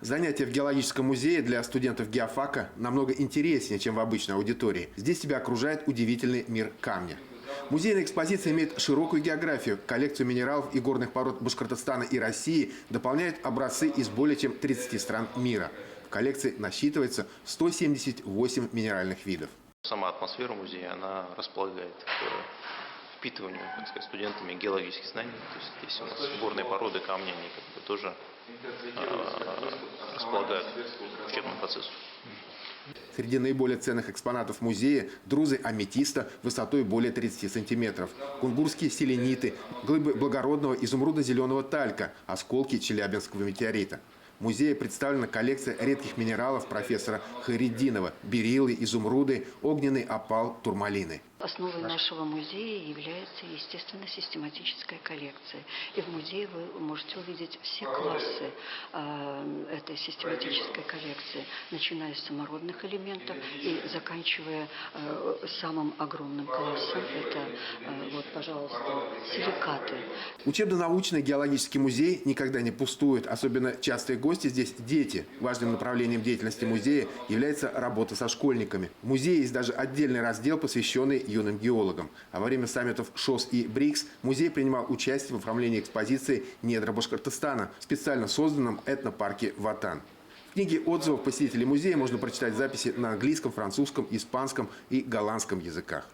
Занятия в геологическом музее для студентов геофака намного интереснее, чем в обычной аудитории. Здесь тебя окружает удивительный мир камня. Музейная экспозиция имеет широкую географию. Коллекцию минералов и горных пород Башкортостана и России дополняют образцы из более чем 30 стран мира. В коллекции насчитывается 178 минеральных видов. Сама атмосфера музея, она располагает к впитыванию, так сказать, студентами геологических знаний. То есть здесь у нас горные породы камня, они как бы тоже располагают к учебному процессу. Среди наиболее ценных экспонатов музея – друзы аметиста высотой более 30 сантиметров, кунгурские селениты, глыбы благородного изумрудно-зеленого талька, осколки челябинского метеорита. В музее представлена коллекция редких минералов профессора Хайретдинова – бериллы, изумруды, огненный опал, турмалины. Основой нашего музея является, естественно, систематическая коллекция. И в музее вы можете увидеть все классы этой систематической коллекции, начиная с самородных элементов и заканчивая самым огромным классом. Это, вот, пожалуйста, силикаты. Учебно-научный геологический музей никогда не пустует. Особенно частые гости здесь – дети. Важным направлением деятельности музея является работа со школьниками. В музее есть даже отдельный раздел, посвященный юным геологам. А во время саммитов ШОС и БРИКС музей принимал участие в оформлении экспозиции «Недра Башкортостана» в специально созданном этнопарке Ватан. В книге отзывов посетителей музея можно прочитать записи на английском, французском, испанском и голландском языках.